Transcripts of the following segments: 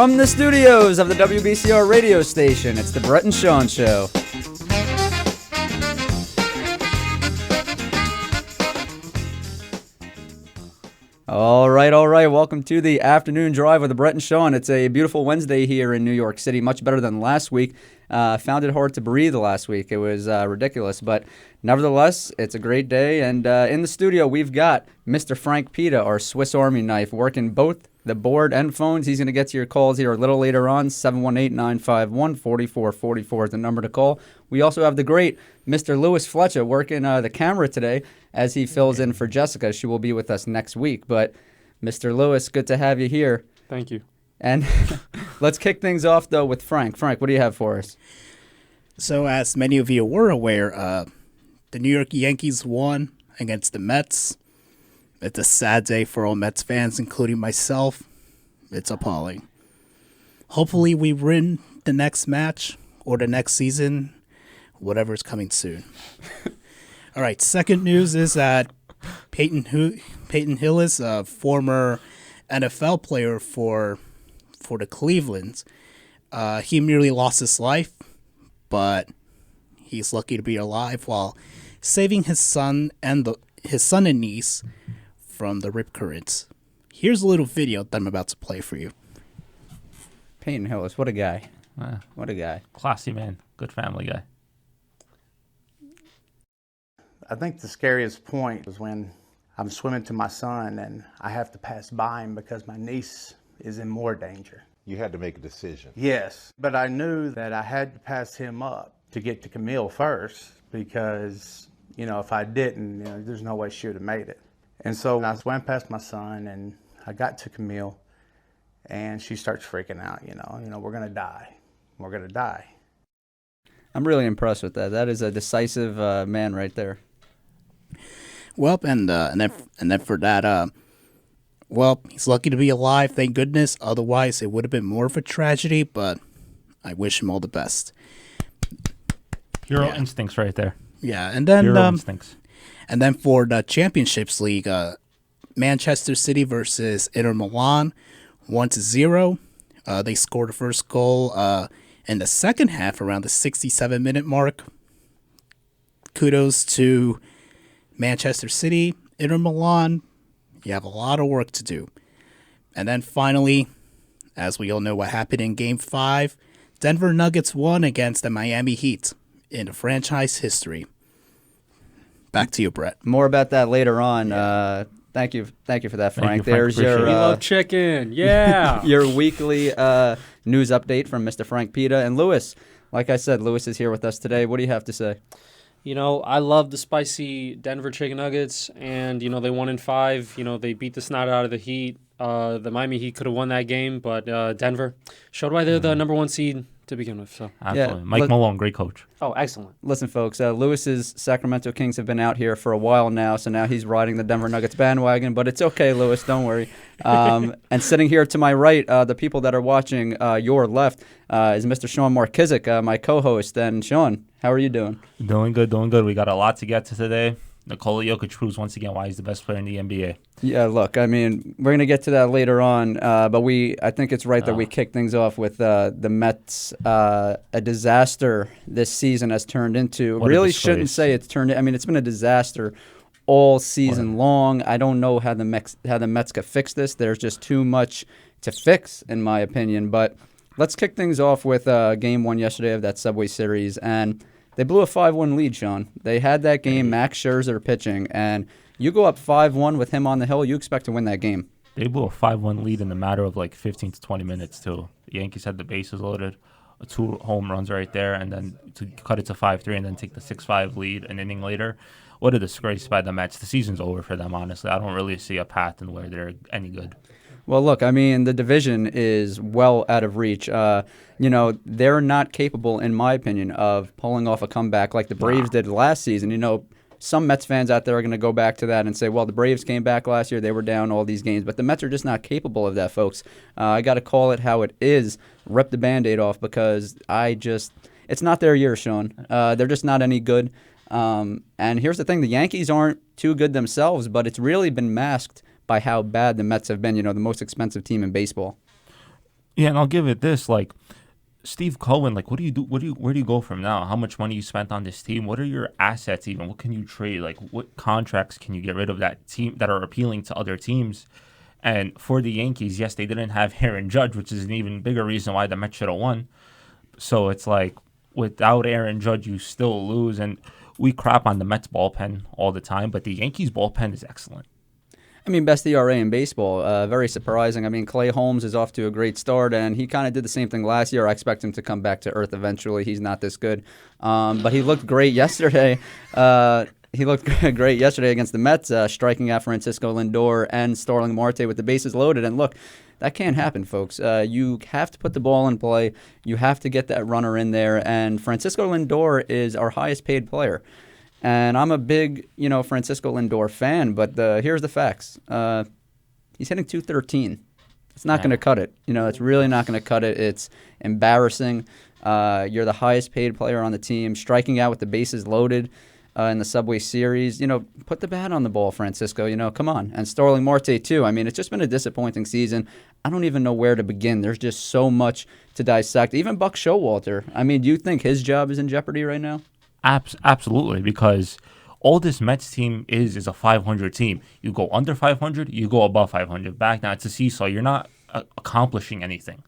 From the studios of the WBCR radio station, it's the Bret and Sean Show. All right. Welcome to the afternoon drive with the Bret and Sean. It's a beautiful Wednesday here in New York City, much better than last week. Found it hard to breathe last week. It was ridiculous, but nevertheless, it's a great day. And in the studio, we've got Mr. Frank Pita, our Swiss Army knife, working both the board and phones. He's going to get to your calls here a little later on. 718-951-4444 is the number to call. We also have the great Mr. Louis Flecha working the camera today as he fills in for Jessica. She will be with us next week. But Mr. Louis, good to have you here. Thank you. And let's kick things off, though, with Frank. Frank, what do you have for us? So, as many of you were aware, the New York Yankees won against the Mets. It's a sad day for all Mets fans, including myself. It's appalling. Hopefully, we win the next match or the next season, whatever is coming soon. All right, second news is that Peyton Hillis, a former NFL player for the Clevelands, he merely lost his life, but he's lucky to be alive while saving his son and niece from the rip currents. Here's a little video that I'm about to play for you. Peyton Hillis, what a guy. What a guy. Classy man. Good family guy. I think the scariest point was when I'm swimming to my son and I have to pass by him because my niece is in more danger. You had to make a decision. Yes, but I knew that I had to pass him up to get to Camille first because, if I didn't, there's no way she would have made it. And so I swam past my son and I got to Camille and she starts freaking out, we're going to die. We're going to die. I'm really impressed with that. That is a decisive man right there. Well, and then for that, he's lucky to be alive, thank goodness. Otherwise, it would have been more of a tragedy, but I wish him all the best. Hero instincts right there. Yeah, and then Hero instincts. And then for the Championships League, Manchester City versus Inter Milan, 1-0. They scored the first goal in the second half around the 67-minute mark. Kudos to Manchester City, Inter Milan. You have a lot of work to do. And then finally, as we all know what happened in Game 5, Denver Nuggets won against the Miami Heat in the franchise history. Back to you, Bret. More about that later on. Yeah. Thank you for that, Frank. There's your we love chicken. Yeah. Your weekly news update from Mr. Frank Pita. And Louis, like I said, Louis is here with us today. What do you have to say? I love the spicy Denver chicken nuggets, and, they won in 5. They beat the snot out of the Heat. The Miami Heat could have won that game, but Denver showed why they're the number 1 seed to begin with. So absolutely. Yeah. Mike Malone, great coach. Oh, excellent. Listen, folks, Louis's Sacramento Kings have been out here for a while now, so now he's riding the Denver Nuggets bandwagon, but it's okay, Louis, don't worry. And sitting here to my right, the people that are watching your left, is Mr. Sean Markisic, my co-host. And Sean, how are you doing? Doing good. We got a lot to get to today. Nikola Jokic proves once again why he's the best player in the NBA. Yeah, look, we're going to get to that later on, but I think it's right that we kick things off with the Mets. A disaster this season has turned into. Really shouldn't say it's turned. It's been a disaster all season long. I don't know how the Mets could fix this. There's just too much to fix, in my opinion. But let's kick things off with Game 1 yesterday of that Subway Series, and they blew a 5-1 lead, Sean. They had that game, Max Scherzer pitching, and you go up 5-1 with him on the hill, you expect to win that game. They blew a 5-1 lead in the matter of 15 to 20 minutes, too. The Yankees had the bases loaded, 2 home runs right there, and then to cut it to 5-3 and then take the 6-5 lead an inning later. What a disgrace by the Mets. The season's over for them, honestly. I don't really see a path in where they're any good. Well, look, the division is well out of reach. They're not capable, in my opinion, of pulling off a comeback like the Braves did last season. Some Mets fans out there are going to go back to that and say, well, the Braves came back last year. They were down all these games. But the Mets are just not capable of that, folks. I got to call it how it is, rip the Band-Aid off, because it's not their year, Sean. They're just not any good. And here's the thing. The Yankees aren't too good themselves, but it's really been masked by how bad the Mets have been, the most expensive team in baseball. Yeah, and I'll give it this, like, Steve Cohen, like, what do you do? Where do you go from now? How much money you spent on this team? What are your assets even? What can you trade? Like, what contracts can you get rid of that team that are appealing to other teams? And for the Yankees, yes, they didn't have Aaron Judge, which is an even bigger reason why the Mets should have won. So it's like, without Aaron Judge, you still lose. And we crap on the Mets bullpen all the time, but the Yankees bullpen is excellent. I mean, best ERA in baseball. Very surprising. I mean, Clay Holmes is off to a great start, and he kind of did the same thing last year. I expect him to come back to earth eventually. He's not this good. But he looked great yesterday. He looked great yesterday against the Mets, striking out Francisco Lindor and Starling Marte with the bases loaded. And look, that can't happen, folks. You have to put the ball in play. You have to get that runner in there. And Francisco Lindor is our highest paid player. And I'm a big, Francisco Lindor fan, but here's the facts. He's hitting .213. It's not going to cut it. It's really not going to cut it. It's embarrassing. You're the highest paid player on the team, striking out with the bases loaded in the Subway Series. Put the bat on the ball, Francisco. Come on. And Starling Marte, too. I mean, it's just been a disappointing season. I don't even know where to begin. There's just so much to dissect. Even Buck Showalter. I mean, do you think his job is in jeopardy right now? Absolutely, because all this Mets team is a 500 team. You go under 500, you go above 500. Back now, it's a seesaw. You're not accomplishing anything.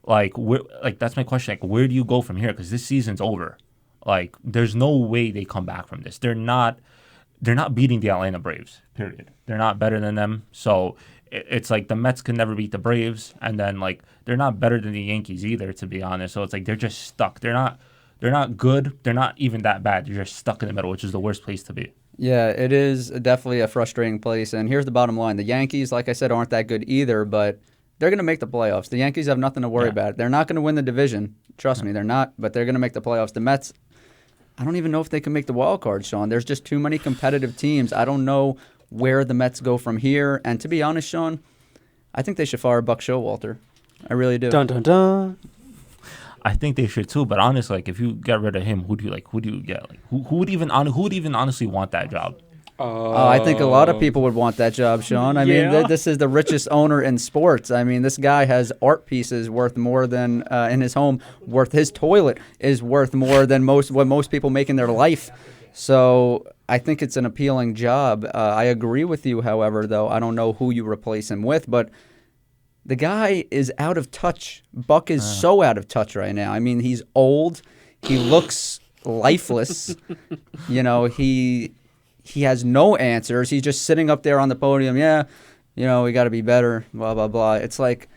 That's my question. Like, where do you go from here? Because this season's over. Like, there's no way they come back from this. They're not beating the Atlanta Braves. Period. They're not better than them. So it's like the Mets can never beat the Braves, and then like they're not better than the Yankees either, to be honest. So it's like they're just stuck. They're not good. They're not even that bad. You're just stuck in the middle, which is the worst place to be. Yeah, it is definitely a frustrating place. And here's the bottom line. The Yankees, like I said, aren't that good either, but they're going to make the playoffs. The Yankees have nothing to worry about. They're not going to win the division. Trust me, they're not, but they're going to make the playoffs. The Mets, I don't even know if they can make the wild card, Sean. There's just too many competitive teams. I don't know where the Mets go from here. And to be honest, Sean, I think they should fire Buck Showalter. I really do. Dun, dun, dun. I think they should too, but honestly, like if you get rid of him, who do you get? Like who would even honestly want that job? I think a lot of people would want that job, Sean. I mean, this is the richest owner in sports. I mean, this guy has art pieces worth more than in his home. His toilet is worth more than what most people make in their life. So I think it's an appealing job. I agree with you, however, though. I don't know who you replace him with, but the guy is out of touch. Buck is so out of touch right now. I mean, he's old. He looks lifeless. He has no answers. He's just sitting up there on the podium. Yeah, we got to be better, blah, blah, blah. It's like,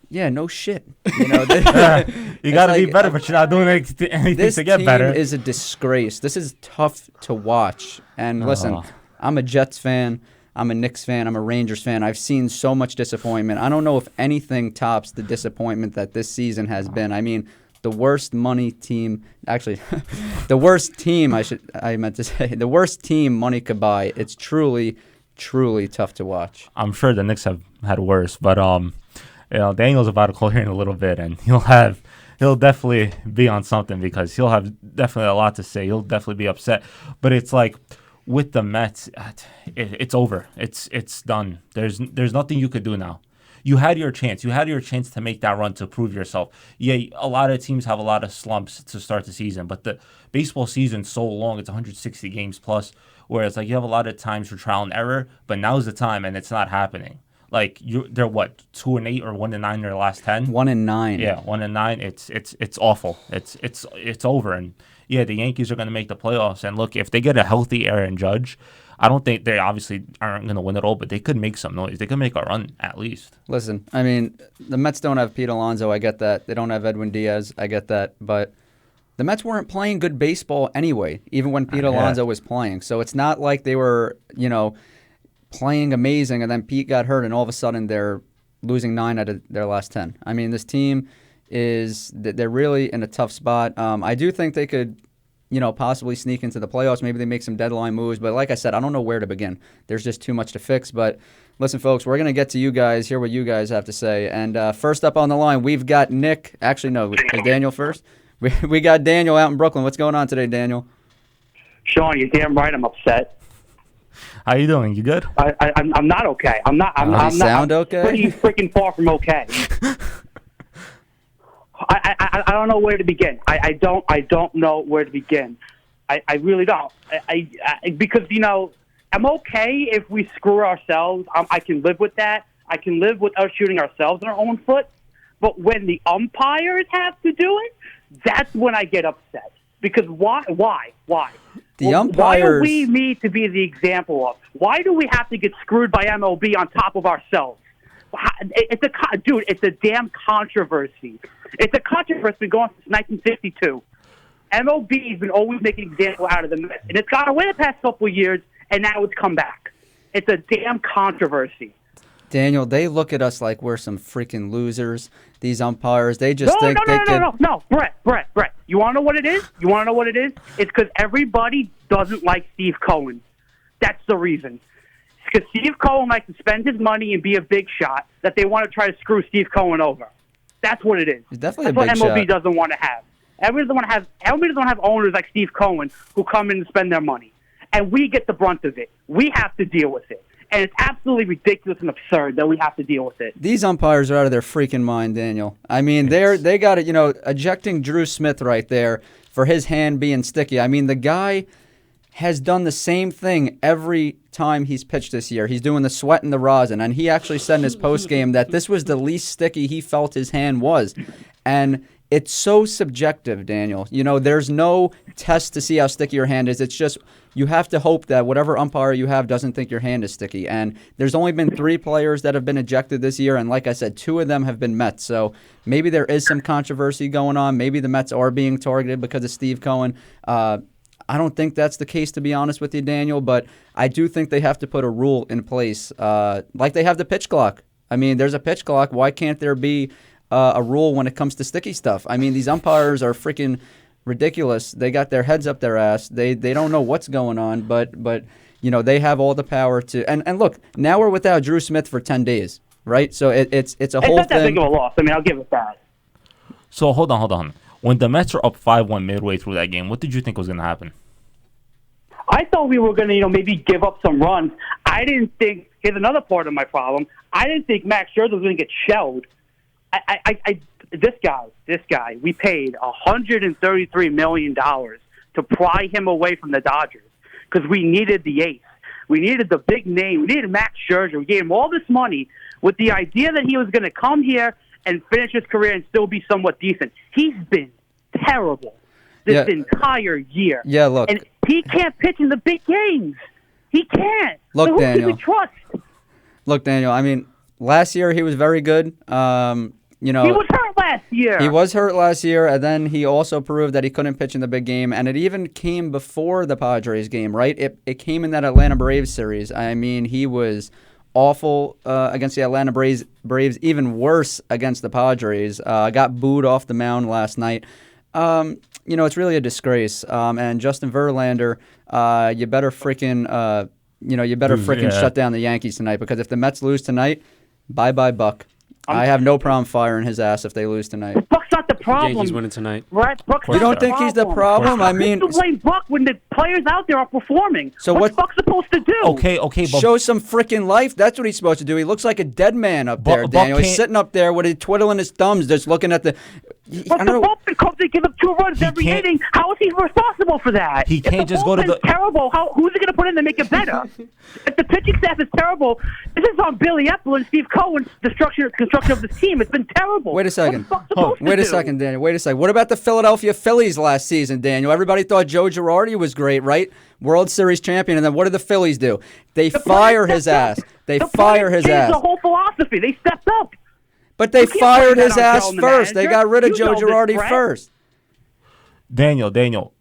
yeah, no shit. You got to be better, but you're not doing anything to get better. This team is a disgrace. This is tough to watch. And listen, I'm a Jets fan. I'm a Knicks fan. I'm a Rangers fan. I've seen so much disappointment. I don't know if anything tops the disappointment that this season has been. I mean, the worst money team, actually, the worst team, the worst team money could buy. It's truly, truly tough to watch. I'm sure the Knicks have had worse, but Daniel's about to call here in a little bit, and he'll definitely be on something because he'll have definitely a lot to say. He'll definitely be upset, but it's like, with the Mets, it's over. It's done. There's nothing you could do now. You had your chance. You had your chance to make that run to prove yourself. Yeah, a lot of teams have a lot of slumps to start the season, but the baseball season's so long. It's 160 games plus, where it's like you have a lot of times for trial and error, but now's the time, and it's not happening. Like they're what, 2-8 or 1-9 in their last 10? 1-9. Yeah, 1-9. It's awful. It's over. And yeah, the Yankees are going to make the playoffs. And look, if they get a healthy Aaron Judge, I don't think they obviously aren't going to win it all, but they could make some noise. They could make a run at least. Listen, I mean, the Mets don't have Pete Alonso. I get that. They don't have Edwin Diaz. I get that. But the Mets weren't playing good baseball anyway, even when Pete Alonso was playing. So it's not like they were, playing amazing, and then Pete got hurt, and all of a sudden they're losing 9 out of their last 10. I mean, this team they're really in a tough spot. I do think they could, possibly sneak into the playoffs. Maybe they make some deadline moves, but like I said, I don't know where to begin. There's just too much to fix. But listen, folks, we're going to get to you guys, hear what you guys have to say. And first up on the line, we've got Nick. Actually, no, is Daniel first? We got Daniel out in Brooklyn. What's going on today, Daniel? Sean, you're damn right I'm upset. How you doing? You good? I'm not okay. I'm not. I'm sound okay? Pretty freaking far from okay. I don't know where to begin. I don't know where to begin. I really don't. Because, I'm okay if we screw ourselves. I can live with that. I can live with us shooting ourselves in our own foot. But when the umpires have to do it, that's when I get upset. Because why? The umpires. Why do we need to be the example of? Why do we have to get screwed by MLB on top of ourselves? It's a damn controversy. It's a controversy going since 1952. MLB has been always making an example out of the Mets, and it's gone away the past couple of years, and now it's come back. It's a damn controversy. Daniel, they look at us like we're some freaking losers. These umpires, they just think they can. No, Brett. You want to know what it is? It's because everybody doesn't like Steve Cohen. That's the reason. It's because Steve Cohen likes to spend his money and be a big shot that they want to try to screw Steve Cohen over. That's what it is. He's definitely That's a big what MLB shot. doesn't want to have. Everybody doesn't want to have owners like Steve Cohen who come in and spend their money. And we get the brunt of it. We have to deal with it. And it's absolutely ridiculous and absurd that we have to deal with it. These umpires are out of their freaking mind, Daniel. I mean, they got it, ejecting Drew Smith right there for his hand being sticky. I mean, the guy has done the same thing every time he's pitched this year. He's doing the sweat and the rosin, and he actually said in his postgame that this was the least sticky he felt his hand was. And it's so subjective, Daniel. There's no test to see how sticky your hand is. It's just you have to hope that whatever umpire you have doesn't think your hand is sticky. And there's only been 3 players that have been ejected this year, and like I said, 2 of them have been Mets. So maybe there is some controversy going on. Maybe the Mets are being targeted because of Steve Cohen. I don't think that's the case, to be honest with you, Daniel, but I do think they have to put a rule in place like they have the pitch clock. I mean, there's a pitch clock. Why can't there be a rule when it comes to sticky stuff? I mean, these umpires are freaking ridiculous. They got their heads up their ass. They don't know what's going on, but they have all the power to. And look, now we're without Drew Smith for 10 days, right? So it's a whole thing. It's not that big of a loss. I mean, I'll give it that. So hold on. When the Mets were up 5-1 midway through that game, what did you think was going to happen? I thought we were going to, maybe give up some runs. I didn't think. Here's another part of my problem. I didn't think Max Scherzer was going to get shelled. This guy, we paid $133 million to pry him away from the Dodgers because we needed the ace. We needed the big name. We needed Max Scherzer. We gave him all this money with the idea that he was going to come here and finish his career and still be somewhat decent. He's been terrible this entire year. Yeah, look. And he can't pitch in the big games. He can't. Look, so who Daniel. can we trust? Look, Daniel, I mean, last year he was very good. He was hurt last year. He was hurt last year, and then he also proved that he couldn't pitch in the big game, and it even came before the Padres game, right? It came in that Atlanta Braves series. I mean, he was awful against the Atlanta Braves, even worse against the Padres. Got booed off the mound last night. It's really a disgrace. And Justin Verlander, you better freaking shut down the Yankees tonight, because if the Mets lose tonight, bye-bye Buck. I have no problem firing his ass if they lose tonight. Buck's not the problem. Yankees winning tonight. Right? Buck's You don't think he's the problem? I mean, to blame Buck when the players out there are performing. So what's Buck supposed to do? Okay, but show some freaking life. That's what he's supposed to do. He looks like a dead man up there, Daniel. He's sitting up there with his twiddling his thumbs, just looking at the. But the bullpen comes to give up 2 runs every inning. How is he responsible for that? He can't just go to the. Terrible. Who's he going to put in to make it better? If the pitching staff is terrible, this is on Billy Epple and Steve Cohen's construction of this team. It's been terrible. Wait a second. Wait a second, Daniel. Wait a second. What about the Philadelphia Phillies last season, Daniel? Everybody thought Joe Girardi was great, right? World Series champion. And then what did the Phillies do? They fire his ass. They fire his ass. The whole philosophy. They stepped up. But they fired his ass first. They got rid of Joe Girardi first. Daniel,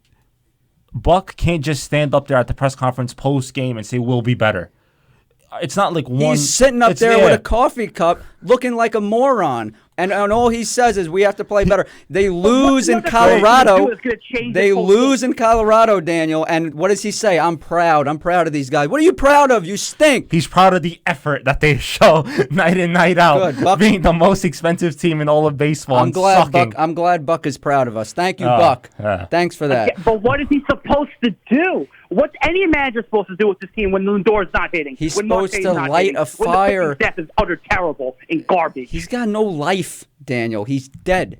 Buck can't just stand up there at the press conference post-game and say, we'll be better. It's not like one. He's sitting up there with a coffee cup looking like a moron. And all he says is we have to play better. They lose in Colorado. They lose in Colorado, Daniel. And what does he say? I'm proud. I'm proud of these guys. What are you proud of? You stink. He's proud of the effort that they show night in, night out. Good. Buck, being the most expensive team in all of baseball. I'm glad Buck is proud of us. Thank you, Buck. Thanks for that. Okay, but what is he supposed to do? What's any manager supposed to do with this team when Lindor's not hitting? He's supposed to light a fire. When the pitching staff is utter terrible and garbage. He's got no life, Daniel. He's dead.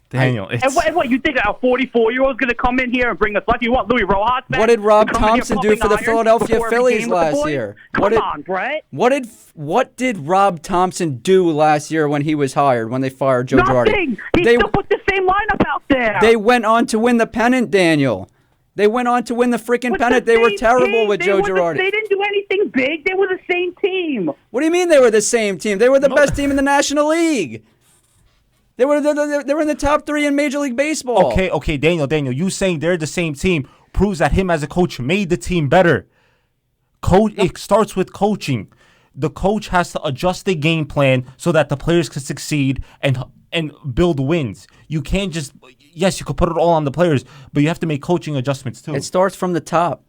Daniel, And what you think a 44-year-old is going to come in here and bring us luck? You want Louis Rojas back? What did Rob to come in here Thompson do pumping for the irons Philadelphia before every Phillies game with the last boys? year? Come on, Brett. What did Rob Thompson do last year when he was hired, when they fired Joe Girardi? Nothing. He still put the same lineup out there. They went on to win the pennant, Daniel. They went on to win the freaking pennant. They were terrible with Joe Girardi. They didn't do anything big. They were the same team. What do you mean they were the same team? They were the best team in the National League. They were in the top 3 in Major League Baseball. Okay, Daniel, you saying they're the same team proves that him as a coach made the team better. It starts with coaching. The coach has to adjust the game plan so that the players can succeed and build wins. You can't just, yes, you could put it all on the players, but you have to make coaching adjustments too. It starts from the top.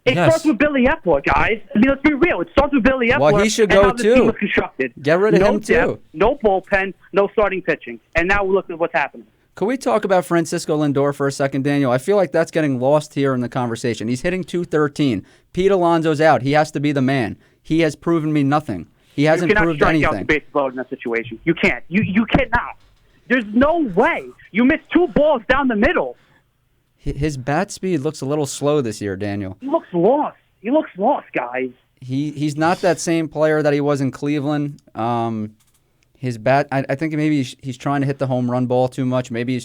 It starts with Billy Epler, guys. I mean, let's be real. It starts with Billy Epler. Well, he should go and how the team too. was constructed. Get rid of him too. Depth, no bullpen, no starting pitching, and now we look at what's happening. Could we talk about Francisco Lindor for a second, Daniel? I feel like that's getting lost here in the conversation. He's hitting .213. Pete Alonso's out. He has to be the man. He has proven me nothing. He hasn't proved anything. You cannot strike out the bases loaded in that situation. You can't. You cannot. There's no way. You missed 2 balls down the middle. His bat speed looks a little slow this year, Daniel. He looks lost, guys. He's not that same player that he was in Cleveland. His bat, I think maybe he's trying to hit the home run ball too much. Maybe he's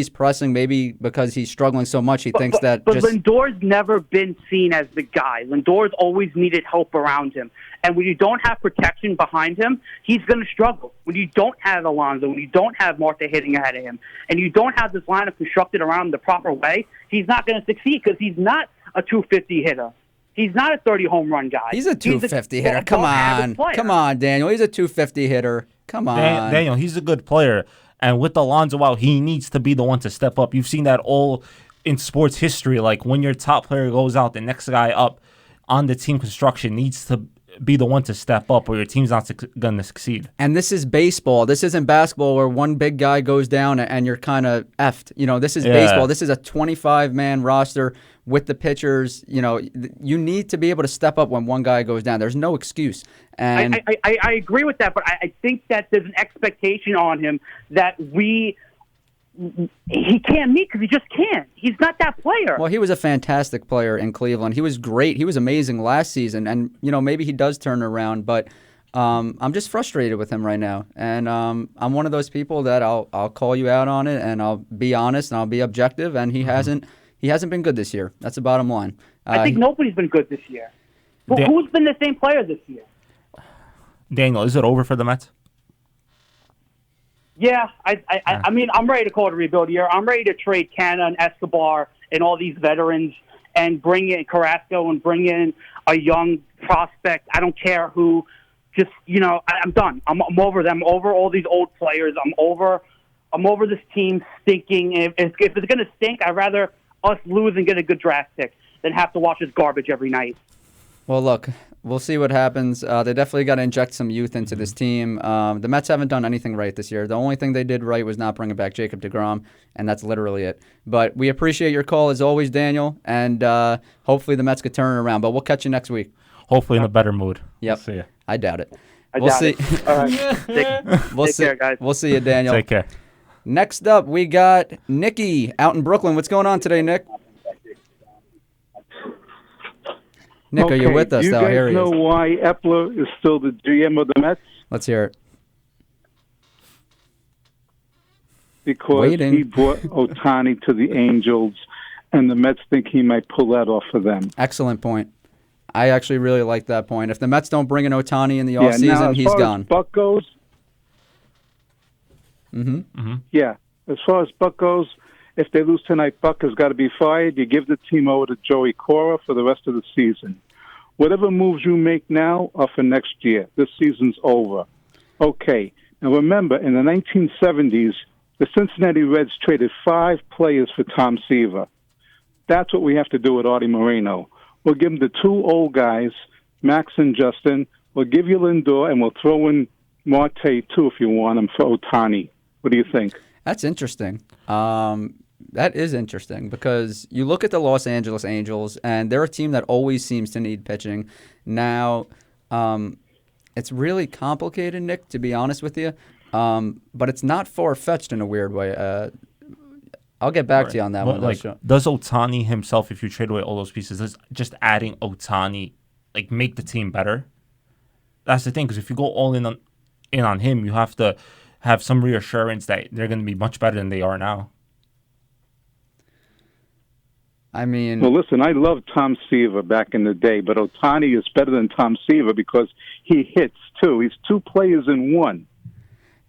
pressing. Maybe because he's struggling so much, he thinks that. But Lindor's never been seen as the guy. Lindor's always needed help around him. And when you don't have protection behind him, he's going to struggle. When you don't have Alonso, when you don't have Marte hitting ahead of him, and you don't have this lineup constructed around him the proper way, he's not going to succeed because he's not a 250 hitter. He's not a 30 home run guy. He's a 250 hitter. Come on, Daniel. He's a 250 hitter. Come on. Daniel, he's a good player. And with Alonso out, he needs to be the one to step up. You've seen that all in sports history. Like when your top player goes out, the next guy up on the team construction needs to be the one to step up or your team's not going to succeed. And this is baseball. This isn't basketball where one big guy goes down and you're kind of effed. This is baseball. This is a 25-man roster with the pitchers. You need to be able to step up when one guy goes down. There's no excuse. And I agree with that, but I think that there's an expectation on him that he can't meet because he just can't. He's not that player. Well, he was a fantastic player in Cleveland. He was great. He was amazing last season, and maybe he does turn around. But I'm just frustrated with him right now, and I'm one of those people that I'll call you out on it, and I'll be honest, and I'll be objective. And he hasn't been good this year. That's the bottom line. I think nobody's been good this year. Who's been the same player this year? Daniel, is it over for the Mets? Yeah, I mean, I'm ready to call it a rebuild year. I'm ready to trade Canna and Escobar and all these veterans and bring in Carrasco and bring in a young prospect. I don't care who. Just, I'm done. I'm over them. I'm over all these old players. I'm over this team stinking. If it's going to stink, I'd rather us lose and get a good draft pick than have to watch this garbage every night. Well, look, we'll see what happens. They definitely got to inject some youth into this team. The Mets haven't done anything right this year. The only thing they did right was not bringing back Jacob deGrom, and that's literally it. But we appreciate your call as always, Daniel, and hopefully the Mets could turn it around. But we'll catch you next week. Hopefully in a better mood. Yep. See you. I doubt it. We'll see. All right. Take care, guys. We'll see you, Daniel. Take care. Next up, we got Nicky out in Brooklyn. What's going on today, Nick? Nick, are you with us? Do you guys know why Epler is still the GM of the Mets? Let's hear it. Because he brought Otani to the Angels, and the Mets think he might pull that off for them. Excellent point. I actually really like that point. If the Mets don't bring in Otani in the offseason, he's gone. As far as Buck goes, yeah, as far as Buck goes, if they lose tonight, Buck has got to be fired. You give the team over to Joey Cora for the rest of the season. Whatever moves you make now are for next year. This season's over. Okay. Now remember, in the 1970s, the Cincinnati Reds traded 5 players for Tom Seaver. That's what we have to do with Artie Moreno. We'll give him the 2 old guys, Max and Justin. We'll give you Lindor, and we'll throw in Marte, too, if you want him, for Otani. What do you think? That's interesting. That is interesting because you look at the Los Angeles Angels, and they're a team that always seems to need pitching. Now, it's really complicated, Nick, to be honest with you. but it's not far-fetched in a weird way. I'll get back to you on that one. Like, does Otani himself, if you trade away all those pieces, does just adding Otani like make the team better? That's the thing, because if you go all in on him, you have to have some reassurance that they're going to be much better than they are now. I mean, well, listen, I loved Tom Seaver back in the day, but Otani is better than Tom Seaver because he hits too. He's two players in one.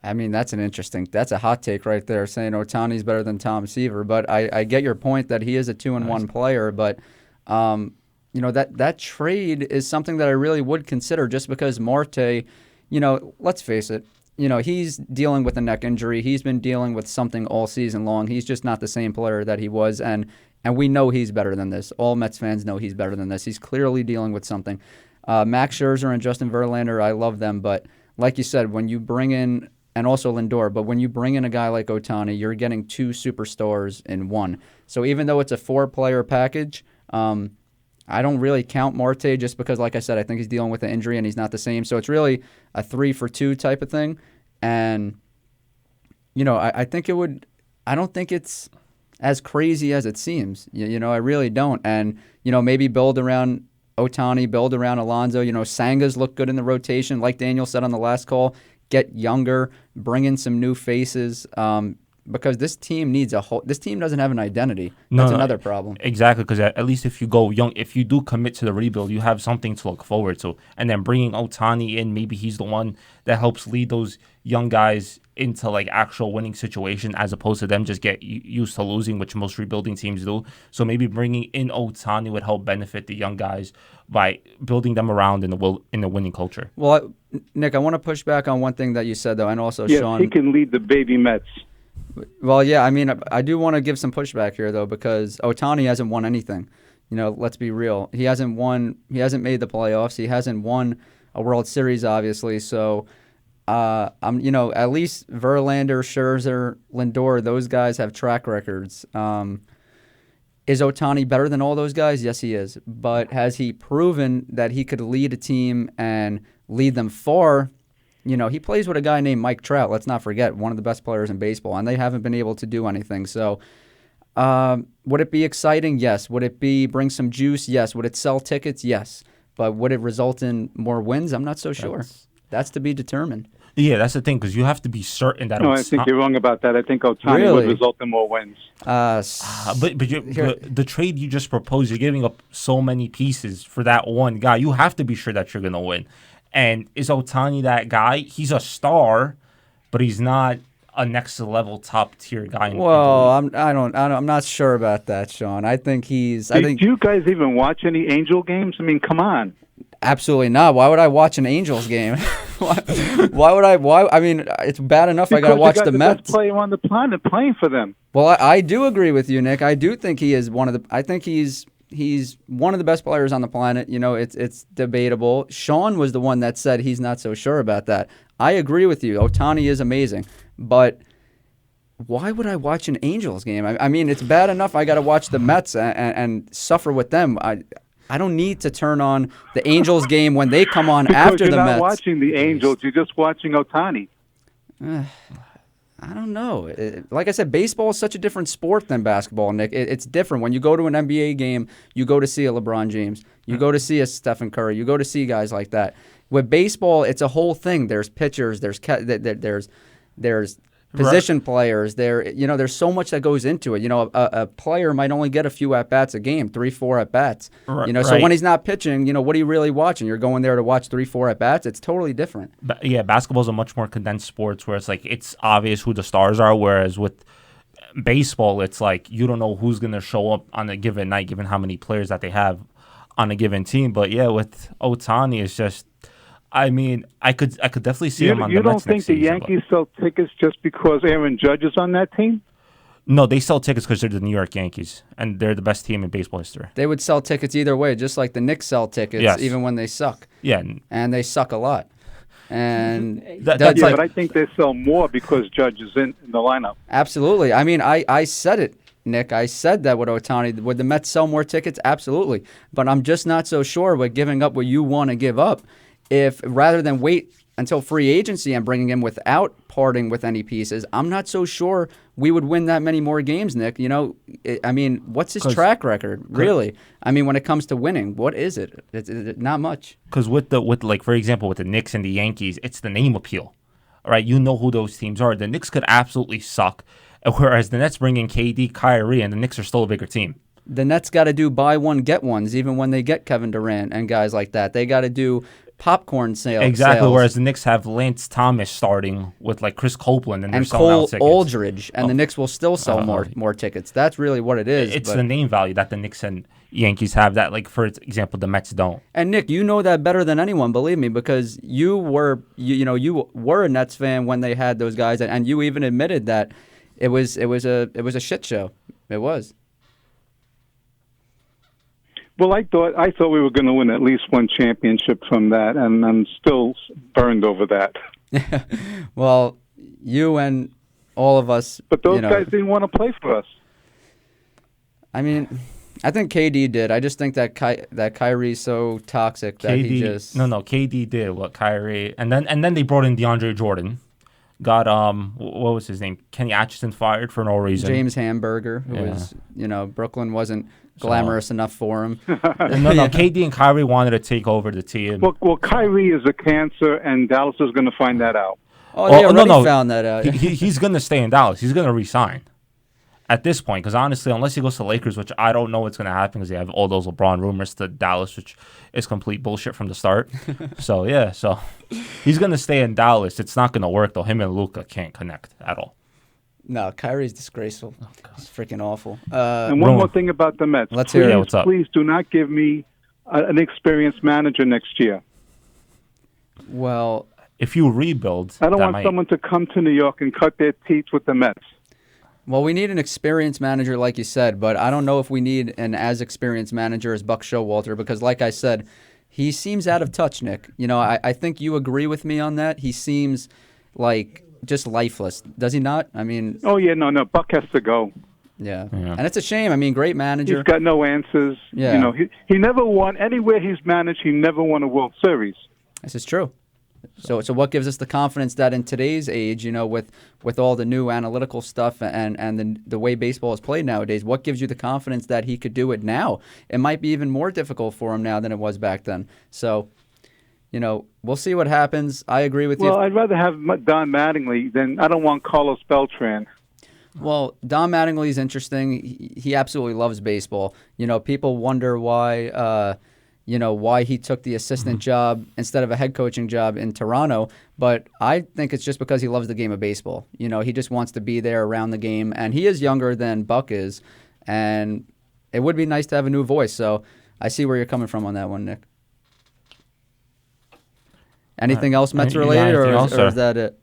I mean, that's a hot take right there, saying Otani's better than Tom Seaver. But I get your point that he is a 2-in-1 player. But that trade is something that I really would consider, just because Marte, let's face it, he's dealing with a neck injury. He's been dealing with something all season long. He's just not the same player that he was, and we know he's better than this. All Mets fans know he's better than this. He's clearly dealing with something. Max Scherzer and Justin Verlander, I love them, but like you said, when you bring in, and also Lindor, but when you bring in a guy like Otani, you're getting two superstars in one. So even though it's a 4-player package, I don't really count Marte, just because, like I said, I think he's dealing with an injury and he's not the same. So it's really a 3-for-2 type of thing. And, I think it would – I don't think it's as crazy as it seems. I really don't. And, maybe build around Otani, build around Alonso. Sanga's look good in the rotation, like Daniel said on the last call. Get younger, bring in some new faces, because this team needs this team doesn't have an identity. That's another problem. Exactly, because at least if you go young, if you do commit to the rebuild, you have something to look forward to. And then bringing Otani in, maybe he's the one that helps lead those young guys into like actual winning situation, as opposed to them just get used to losing, which most rebuilding teams do. So maybe bringing in Otani would help benefit the young guys by building them around in the winning culture. Well, Nick, I want to push back on one thing that you said, though, and also Sean. He can lead the baby Mets. Well, yeah, I mean, I do want to give some pushback here, though, because Otani hasn't won anything. Let's be real. He hasn't made the playoffs. He hasn't won a World Series, obviously. So, at least Verlander, Scherzer, Lindor, those guys have track records. Is Otani better than all those guys? Yes, he is. But has he proven that he could lead a team and lead them far? He plays with a guy named Mike Trout. Let's not forget, one of the best players in baseball, and they haven't been able to do anything. So, would it be exciting? Yes. Would it bring some juice? Yes. Would it sell tickets? Yes. But would it result in more wins? I'm not so sure. That's to be determined. Yeah, that's the thing, because you have to be certain that. No, I think you're wrong about that. I think Otani would result in more wins. But the trade you just proposed, you're giving up so many pieces for that one guy. You have to be sure that you're going to win. And is Otani that guy? He's a star, but he's not a next level top tier guy. Well, I'm not sure about that, Sean. I think he's. Do you guys even watch any Angel games? I mean, come on. Absolutely not. Why would I watch an Angels game? Why would I? Why? I mean, it's bad enough because I got to watch the Mets. Best player on the planet playing for them. Well, I do agree with you, Nick. I do think he is one of the. I think he's one of the best players on the planet. It's debatable. Sean was the one that said he's not so sure about that. I agree with you. Otani is amazing, but why would I watch an Angels game? I mean, it's bad enough I got to watch the Mets and suffer with them. I don't need to turn on the Angels game when they come on after the Mets. You're not watching the Angels. You're just watching Otani. I don't know. Like I said, baseball is such a different sport than basketball, Nick. It's different. When you go to an NBA game, you go to see a LeBron James. You go to see a Stephen Curry. You go to see guys like that. With baseball, it's a whole thing. There's pitchers. There's position players. There's so much that goes into it. A player might only get a few at-bats a game, 3-4 at-bats. So when he's not pitching, what are you really watching? You're going there to watch 3-4 at-bats? It's totally different. Yeah, basketball is a much more condensed sport where it's like it's obvious who the stars are, whereas with baseball, it's like you don't know who's going to show up on a given night, given how many players that they have on a given team. But yeah, with Otani, it's just, I mean, I could definitely see him on the Mets next season. You don't think the Yankees sell tickets just because Aaron Judge is on that team? No, they sell tickets because they're the New York Yankees, and they're the best team in baseball history. They would sell tickets either way, just like the Knicks sell tickets, even when they suck. Yeah. And they suck a lot. And but I think they sell more because Judge is in the lineup. Absolutely. I mean, I said it, Nick. I said that with Otani. Would the Mets sell more tickets? Absolutely. But I'm just not so sure with giving up what you want to give up. If rather than wait until free agency and bringing him without parting with any pieces, I'm not so sure we would win that many more games, Nick. What's his track record, really? When it comes to winning, what is it? It's not much. Because for example, with the Knicks and the Yankees, it's the name appeal. All right, you know who those teams are. The Knicks could absolutely suck, whereas the Nets bring in KD, Kyrie, and the Knicks are still a bigger team. The Nets got to do buy one, get ones, even when they get Kevin Durant and guys like that. They got to do popcorn sales. Exactly, whereas the Knicks have Lance Thomas starting with Chris Copeland and Cole Aldridge, and the Knicks will still sell more tickets. That's really what it is. It's the name value that the Knicks and Yankees have that, for example, the Mets don't. And Nick, you know that better than anyone, believe me, because you were a Nets fan when they had those guys, and you even admitted that it was a shit show. It was. Well, I thought we were going to win at least one championship from that, and I'm still burned over that. Well, you and all of us. But those guys didn't want to play for us. I think KD did. I just think that Kyrie's so toxic that he just KD did what Kyrie, and then they brought in DeAndre Jordan. Got what was his name? Kenny Atchison fired for no reason. James Hamburger, who was Brooklyn wasn't glamorous enough for him. KD and Kyrie wanted to take over the team. Well, Kyrie is a cancer, and Dallas is going to find that out. Oh, they already found that out. He's going to stay in Dallas. He's going to resign at this point, because honestly, unless he goes to Lakers, which I don't know what's going to happen because they have all those LeBron rumors to Dallas, which is complete bullshit from the start. So he's going to stay in Dallas. It's not going to work, though. Him and Luka can't connect at all. No, Kyrie's disgraceful. He's freaking awful. And one more thing about the Mets. Let's hear it. What's up? Please do not give me an experienced manager next year. Well, if you rebuild, I don't want someone to come to New York and cut their teeth with the Mets. Well, we need an experienced manager, like you said, but I don't know if we need an as experienced manager as Buck Showalter, because, like I said, he seems out of touch, Nick. I think you agree with me on that. He seems like just lifeless. Does he not? Oh, yeah, no. Buck has to go. Yeah. And it's a shame. Great manager. He's got no answers. Yeah. He never won. Anywhere he's managed, he never won a World Series. This is true. So what gives us the confidence that in today's age, with all the new analytical stuff and the way baseball is played nowadays, what gives you the confidence that he could do it now? It might be even more difficult for him now than it was back then. So, we'll see what happens. I agree with you. Well, I'd rather have Don Mattingly than I don't want Carlos Beltran. Well, Don Mattingly is interesting. He absolutely loves baseball. People wonder why why he took the assistant job instead of a head coaching job in Toronto. But I think it's just because he loves the game of baseball. He just wants to be there around the game. And he is younger than Buck is. And it would be nice to have a new voice. So I see where you're coming from on that one, Nick. Anything else Mets related, or is that it?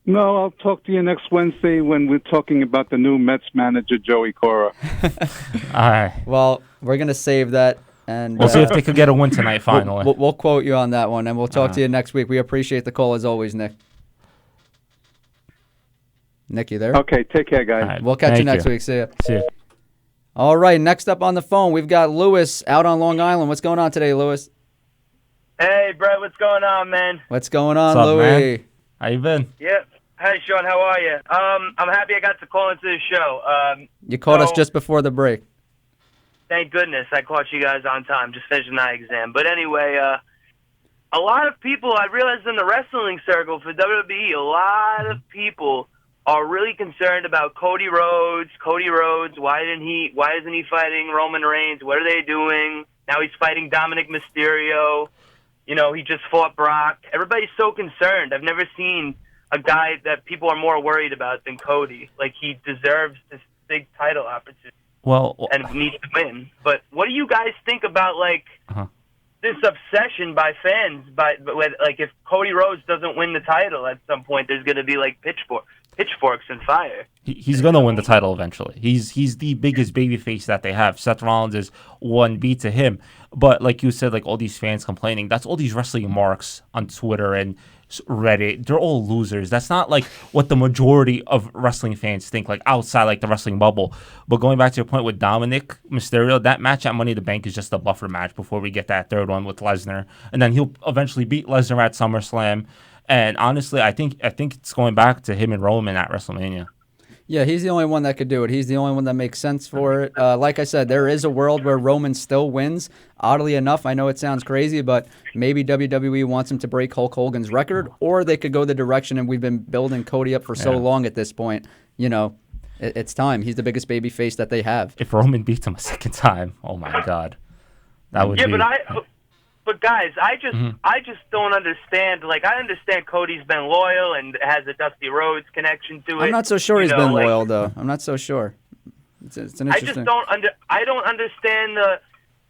No, I'll talk to you next Wednesday when we're talking about the new Mets manager, Joey Cora. All right. Well, we're going to save that. And we'll see if they could get a win tonight, finally. We'll quote you on that one, and we'll talk to you next week. We appreciate the call, as always, Nick. Nick, you there? Okay, take care, guys. Right, we'll catch you next week. See ya. See ya. All right, next up on the phone, we've got Lewis out on Long Island. What's going on today, Lewis? Hey, Brett, what's going on, man? What's going on, What's up, Louis? Man? How you been? Yep. Hi, Sean. How are you? I'm happy I got to call into the show. You caught us just before the break. Thank goodness I caught you guys on time. Just finishing my exam. But anyway, a lot of people, I realized in the wrestling circle for WWE, a lot of people are really concerned about Cody Rhodes. Why isn't he fighting Roman Reigns? What are they doing? Now he's fighting Dominic Mysterio. He just fought Brock. Everybody's so concerned. I've never seen a guy that people are more worried about than Cody. Like, he deserves this big title opportunity and needs to win. But what do you guys think about, this obsession by fans? If Cody Rhodes doesn't win the title at some point, there's going to be, pitchforks and fire. He's going to win the title eventually. He's the biggest babyface that they have. Seth Rollins is one beat to him. But like you said, all these fans complaining, that's all these wrestling marks on Twitter and ready. They're all losers. That's not like what the majority of wrestling fans think, like outside like the wrestling bubble. But going back to your point with Dominic Mysterio, that match at Money in the Bank is just a buffer match before we get that third one with Lesnar, and then he'll eventually beat Lesnar at SummerSlam. And honestly, I think it's going back to him and Roman at WrestleMania. Yeah, he's the only one that could do it. He's the only one that makes sense for it. Like I said, there is a world where Roman still wins. Oddly enough, I know it sounds crazy, but maybe WWE wants him to break Hulk Hogan's record, or they could go the direction, and we've been building Cody up for so long at this point. You know, it's time. He's the biggest baby face that they have. If Roman beats him a second time, oh my God. That would be... But guys, I just don't understand. Like, I understand Cody's been loyal and has a Dusty Rhodes connection to it. I'm not so sure he's been loyal, though. I'm not so sure. It's an interesting... I don't understand the,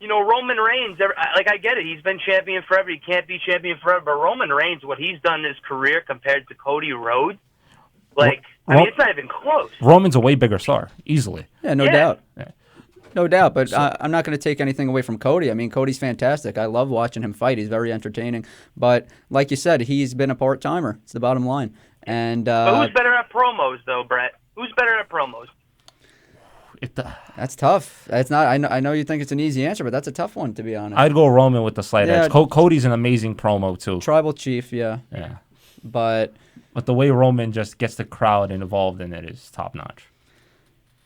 Roman Reigns. Like, I get it. He's been champion forever. He can't be champion forever. But Roman Reigns, what he's done in his career compared to Cody Rhodes, like, it's not even close. Roman's a way bigger star, easily. Yeah, no doubt. Yeah. No doubt, but I'm not going to take anything away from Cody. I mean, Cody's fantastic. I love watching him fight. He's very entertaining. But like you said, he's been a part-timer. It's the bottom line. And but who's better at promos, though, Brett? Who's better at promos? That's tough. It's not. I know you think it's an easy answer, but that's a tough one, to be honest. I'd go Roman with the slight edge. Cody's an amazing promo, too. Tribal Chief, yeah. Yeah. But the way Roman just gets the crowd involved in it is top-notch.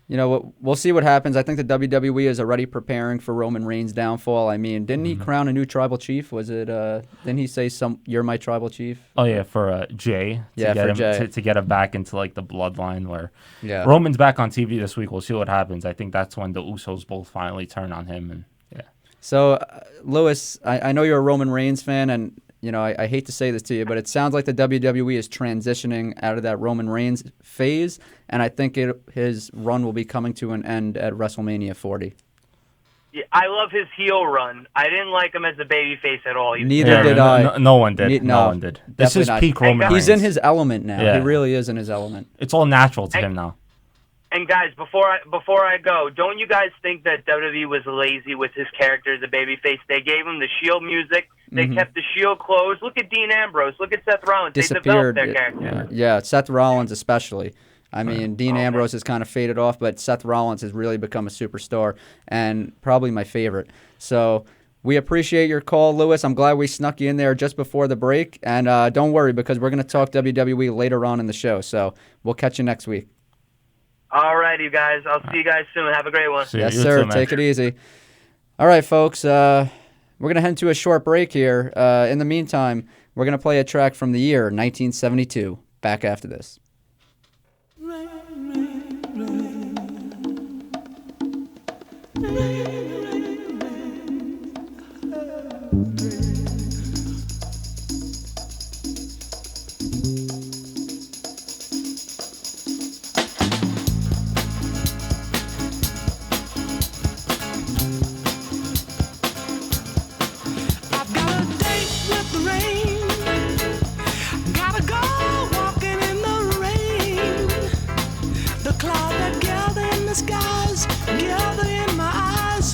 We'll see what happens. I think the WWE is already preparing for Roman Reigns' downfall. I mean, didn't he crown a new tribal chief? Was it? Didn't he say "You're my tribal chief"? Oh yeah, for Jay. To get him back into like the bloodline where Roman's back on TV this week. We'll see what happens. I think that's when the Usos both finally turn on him. And So, Lewis, I know you're a Roman Reigns fan, and I hate to say this to you, but it sounds like the WWE is transitioning out of that Roman Reigns phase, and I think his run will be coming to an end at WrestleMania 40. Yeah, I love his heel run. I didn't like him as a babyface at all. Neither did I. No one did. No one did. This is peak Roman Reigns. He's in his element now. Yeah. He really is in his element. It's all natural to him now. And guys, before I go, don't you guys think that WWE was lazy with his character as a babyface? They gave him the Shield music. They kept the Shield closed. Look at Dean Ambrose. Look at Seth Rollins. They developed their character. Yeah, Seth Rollins especially. I mean, Dean Ambrose has kind of faded off, but Seth Rollins has really become a superstar and probably my favorite. So we appreciate your call, Lewis. I'm glad we snuck you in there just before the break. And don't worry, because we're going to talk WWE later on in the show. So we'll catch you next week. All right, you guys. I'll see you guys soon. Have a great one. Yes, sir. Take it easy. All right, folks. We're going to head to a short break here. In the meantime, we're going to play a track from the year 1972. Back after this. Skies gather in my eyes.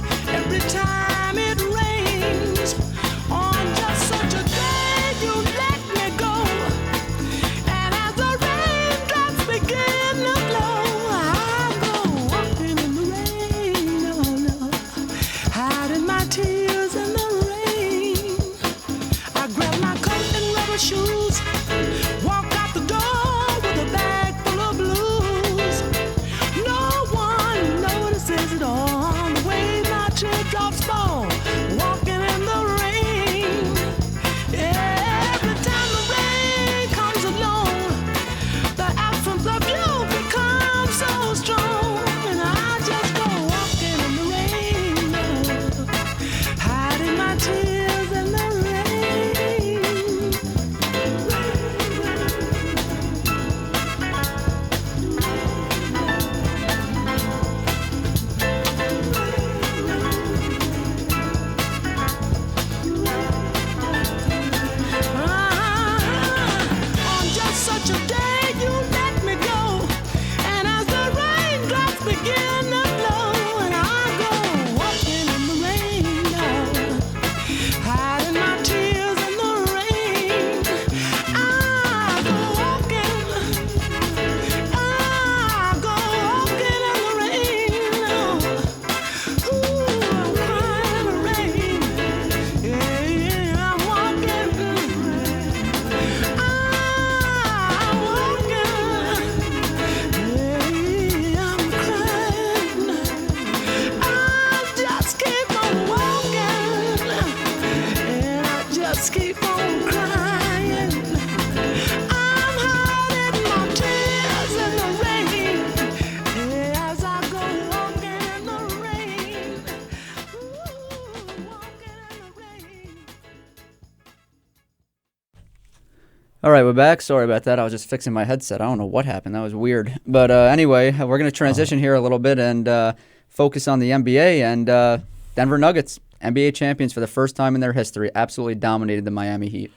All right, we're back. Sorry about that. I was just fixing my headset. I don't know what happened. That was weird. But anyway, we're going to transition here a little bit and focus on the NBA and Denver Nuggets, NBA champions for the first time in their history, absolutely dominated the Miami Heat.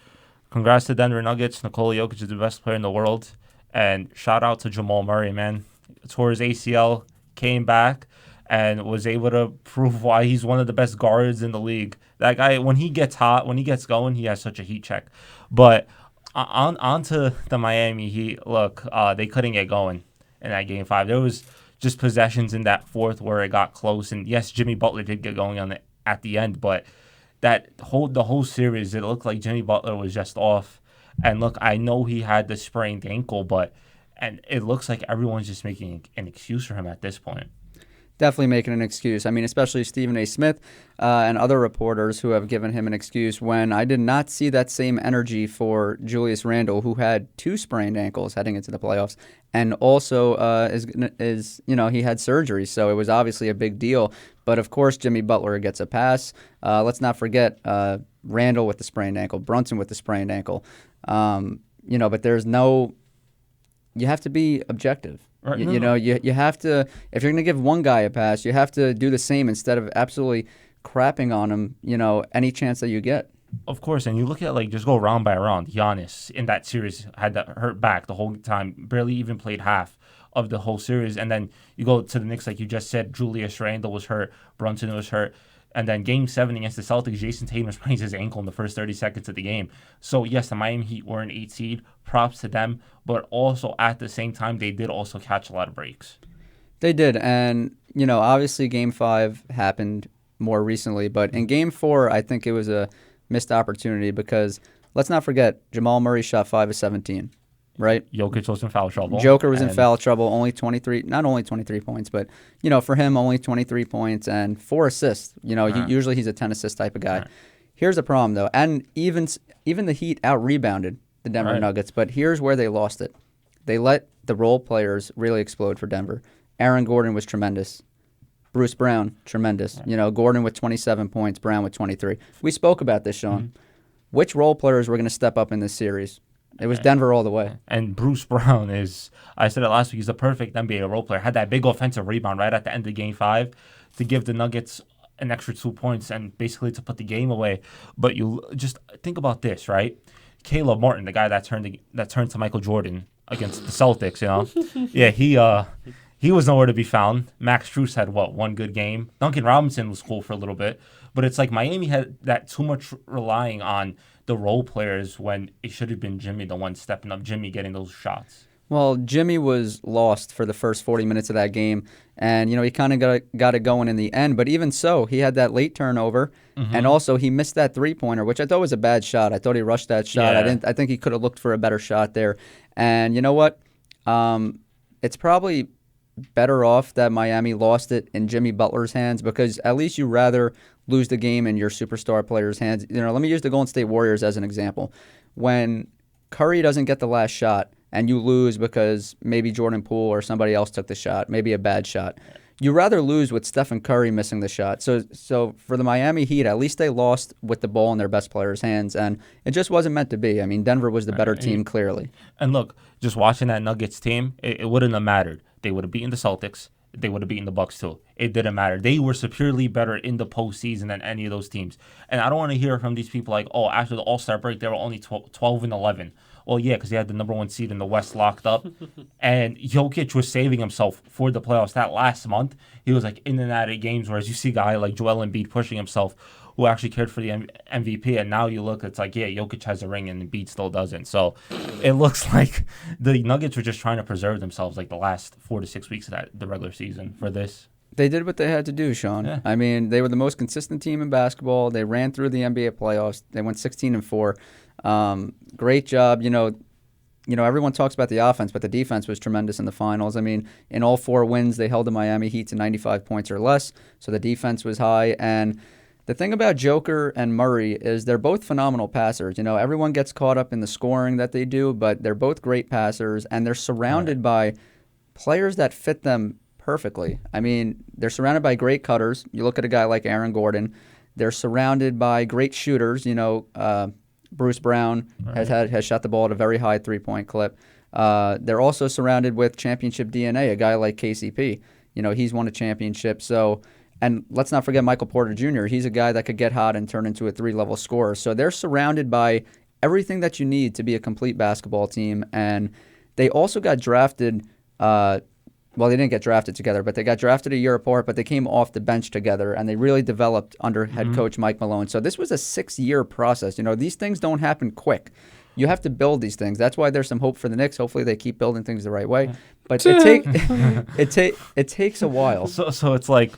Congrats to Denver Nuggets. Nikola Jokic is the best player in the world. And shout out to Jamal Murray, man. Tore his ACL, came back, and was able to prove why he's one of the best guards in the league. That guy, when he gets hot, when he gets going, he has such a heat check. But on to the Miami Heat. Look, they couldn't get going in that Game 5. There was just possessions in that fourth where it got close. And, yes, Jimmy Butler did get going at the end. But the whole series, it looked like Jimmy Butler was just off. And, look, I know he had the sprained ankle, and it looks like everyone's just making an excuse for him at this point. Definitely making an excuse. I mean, especially Stephen A. Smith and other reporters who have given him an excuse when I did not see that same energy for Julius Randle, who had 2 sprained ankles heading into the playoffs, and also he had surgery, so it was obviously a big deal. But of course, Jimmy Butler gets a pass. Let's not forget Randle with the sprained ankle, Brunson with the sprained ankle. But there's no. You have to be objective. Right. You have to, if you're going to give one guy a pass, you have to do the same instead of absolutely crapping on him, any chance that you get. Of course, and you look at, just go round by round. Giannis in that series had that hurt back the whole time, barely even played half of the whole series. And then you go to the Knicks, like you just said, Julius Randle was hurt, Brunson was hurt. And then Game 7 against the Celtics, Jason Tatum sprains his ankle in the first 30 seconds of the game. So, yes, the Miami Heat were an 8 seed. Props to them. But also, at the same time, they did also catch a lot of breaks. They did. And, obviously Game 5 happened more recently. But in Game 4, I think it was a missed opportunity because, let's not forget, Jamal Murray shot 5 of 17. Right? Jokic was in foul trouble. Joker was in foul trouble, not only 23 points, but, for him, only 23 points and 4 assists. Usually he's a 10-assist type of guy. Right. Here's the problem, though. And even the Heat out-rebounded the Denver Nuggets, but here's where they lost it. They let the role players really explode for Denver. Aaron Gordon was tremendous. Bruce Brown, tremendous. Gordon with 27 points, Brown with 23. We spoke about this, Sean. Mm-hmm. Which role players were going to step up in this series? It was Denver all the way. And Bruce Brown I said it last week, he's a perfect NBA role player. Had that big offensive rebound right at the end of Game 5 to give the Nuggets an extra 2 points and basically to put the game away. But you just think about this, right? Caleb Martin, the guy that turned to Michael Jordan against the Celtics, Yeah, he was nowhere to be found. Max Strus had, one good game. Duncan Robinson was cool for a little bit. But it's like Miami had that too much relying on the role players when it should have been Jimmy, the one stepping up, Jimmy getting those shots. Well, Jimmy was lost for the first 40 minutes of that game, and he kind of got it going in the end. But even so, he had that late turnover, and also he missed that three-pointer, which I thought was a bad shot. I thought he rushed that shot. Yeah. I think he could have looked for a better shot there. And you know what? It's probably better off that Miami lost it in Jimmy Butler's hands because at least you rather lose the game in your superstar player's hands. Let me use the Golden State Warriors as an example. When Curry doesn't get the last shot and you lose because maybe Jordan Poole or somebody else took the shot, maybe a bad shot, you rather lose with Stephen Curry missing the shot. So for the Miami Heat, at least they lost with the ball in their best player's hands, and it just wasn't meant to be. I mean, Denver was the better team, clearly. And look, just watching that Nuggets team, it wouldn't have mattered. They would have beaten the Celtics. They would have beaten the Bucks too. It didn't matter. They were superiorly better in the postseason than any of those teams. And I don't want to hear from these people like, after the All-Star break, they were only 12 and 11. Well, yeah, because they had the number 1 seed in the West locked up. And Jokic was saving himself for the playoffs. That last month, he was in and out of games, whereas you see a guy like Joel Embiid pushing himself who actually cared for the MVP. And now you look, it's Jokic has a ring and Embiid still doesn't. So it looks like the Nuggets were just trying to preserve themselves the last 4 to 6 weeks of the regular season for this. They did what they had to do, Sean. Yeah. I mean, they were the most consistent team in basketball. They ran through the NBA playoffs. They went 16-4. Great job. Everyone talks about the offense, but the defense was tremendous in the finals. I mean, in all 4 wins, they held the Miami Heat to 95 points or less, so the defense was high. And the thing about Joker and Murray is they're both phenomenal passers. Everyone gets caught up in the scoring that they do, but they're both great passers, and they're surrounded by players that fit them perfectly. I mean, they're surrounded by great cutters. You look at a guy like Aaron Gordon. They're surrounded by great shooters. Bruce Brown has shot the ball at a very high 3-point clip. They're also surrounded with championship DNA, a guy like KCP. He's won a championship. And let's not forget Michael Porter Jr. He's a guy that could get hot and turn into a 3-level scorer. So they're surrounded by everything that you need to be a complete basketball team. And they also got drafted. Well, they didn't get drafted together, but they got drafted a year apart, but they came off the bench together, and they really developed under head coach Mike Malone. So this was a 6-year process. These things don't happen quick. You have to build these things. That's why there's some hope for the Knicks. Hopefully they keep building things the right way. But it takes a while. So it's like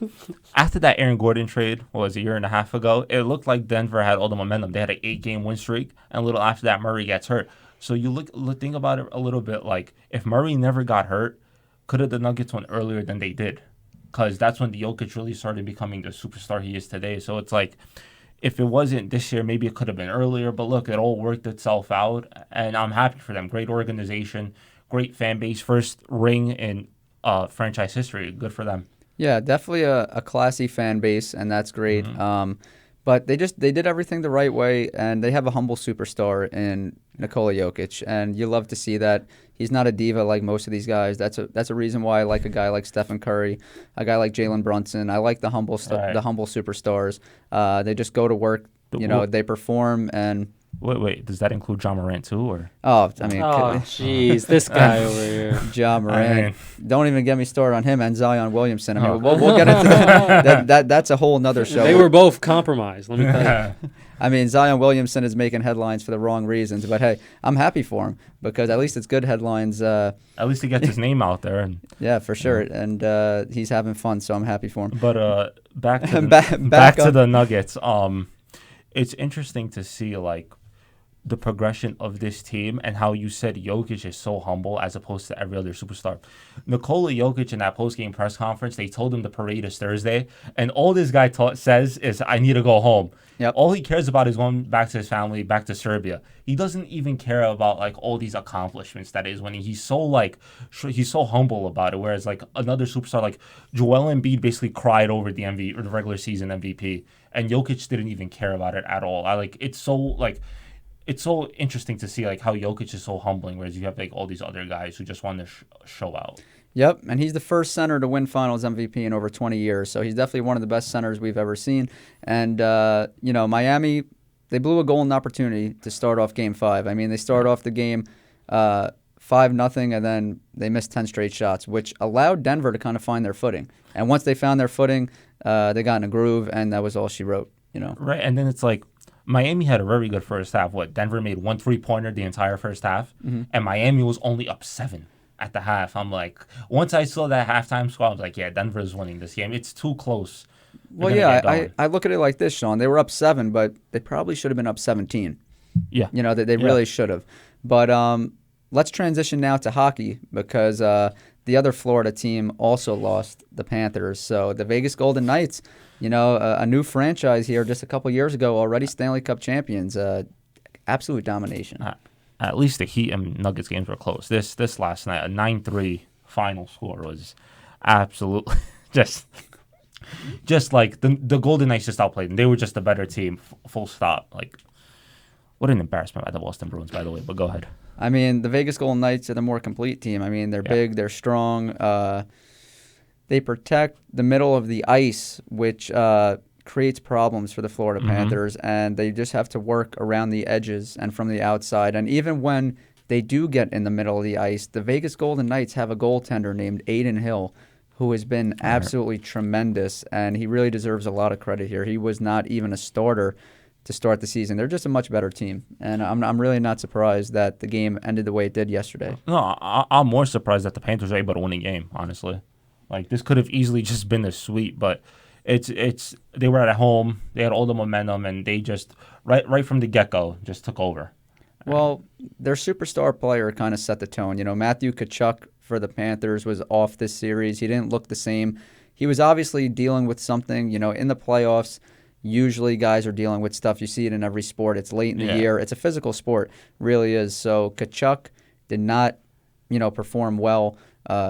after that Aaron Gordon trade was a year and a half ago, it looked like Denver had all the momentum. They had an 8-game win streak, and a little after that Murray gets hurt. So you think about it a little bit like if Murray never got hurt, could have the Nuggets won earlier than they did? Because that's when the Jokic really started becoming the superstar he is today. So it's like, if it wasn't this year, maybe it could have been earlier. But look, it all worked itself out, and I'm happy for them. Great organization, great fan base, first ring in franchise history. Good for them. Yeah, definitely a classy fan base, and that's great. But they did everything the right way, and they have a humble superstar in Nikola Jokic, and you love to see that. He's not a diva like most of these guys. That's a reason why I like a guy like Stephen Curry, a guy like Jalen Brunson. I like the humble superstars. They just go to work. They perform and. Wait, does that include John Morant too, or? Oh, I mean, jeez, this guy over here, John Morant. Don't even get me started on him and Zion Williamson. I mean, we'll get into that. That's a whole nother show. They were both compromised. Let me tell you. I mean, Zion Williamson is making headlines for the wrong reasons, but hey, I'm happy for him because at least it's good headlines. At least he gets his name out there, and yeah, for sure, and he's having fun, so I'm happy for him. But back to the Nuggets. It's interesting to see like the progression of this team and how you said Jokic is so humble as opposed to every other superstar. Nikola Jokic in that post-game press conference, they told him the parade is Thursday, and all this guy says is, I need to go home. Yep. All he cares about is going back to his family, back to Serbia. He doesn't even care about like all these accomplishments that is when he's so humble about it, whereas like another superstar like Joel Embiid basically cried over the regular season MVP, and Jokic didn't even care about it at all. It's so interesting to see like how Jokic is so humbling, whereas you have like all these other guys who just want to show out. Yep, and he's the first center to win Finals MVP in over 20 years, so he's definitely one of the best centers we've ever seen. And Miami, they blew a golden opportunity to start off Game 5. I mean, they started off the game 5-0, and then they missed 10 straight shots, which allowed Denver to kind of find their footing. And once they found their footing, they got in a groove, and that was all she wrote. Right, and then it's like, Miami had a very good first half. Denver made 1 3-pointer the entire first half, and Miami was only up 7 at the half. I'm like, once I saw that halftime score, I was like, yeah, Denver's winning this game. It's too close. Well, yeah, I look at it like this, Sean. They were up 7, but they probably should have been up 17. Yeah. They really should have. But let's transition now to hockey because the other Florida team also lost, the Panthers. So the Vegas Golden Knights, a new franchise here just a couple years ago, already Stanley Cup champions. Absolute domination. At least the Heat and Nuggets games were close. This last night, a 9-3 final score was absolutely just like the Golden Knights just outplayed them. They were just a better team, full stop. Like, what an embarrassment by the Boston Bruins, by the way, but go ahead. I mean, the Vegas Golden Knights are the more complete team. I mean, they're big, they're strong. They protect the middle of the ice, which creates problems for the Florida Panthers, and they just have to work around the edges and from the outside. And even when they do get in the middle of the ice, the Vegas Golden Knights have a goaltender named Aiden Hill, who has been absolutely tremendous, and he really deserves a lot of credit here. He was not even a starter to start the season. They're just a much better team, and I'm really not surprised that the game ended the way it did yesterday. No, I'm more surprised that the Panthers were able to win a game, honestly. Like, this could have easily just been a sweep, but it's they were at home, they had all the momentum, and they just, right from the get-go, just took over. Well, their superstar player kind of set the tone. Matthew Tkachuk for the Panthers was off this series. He didn't look the same. He was obviously dealing with something. In the playoffs, usually guys are dealing with stuff. You see it in every sport. It's late in the year. It's a physical sport, really is. So Tkachuk did not, perform well.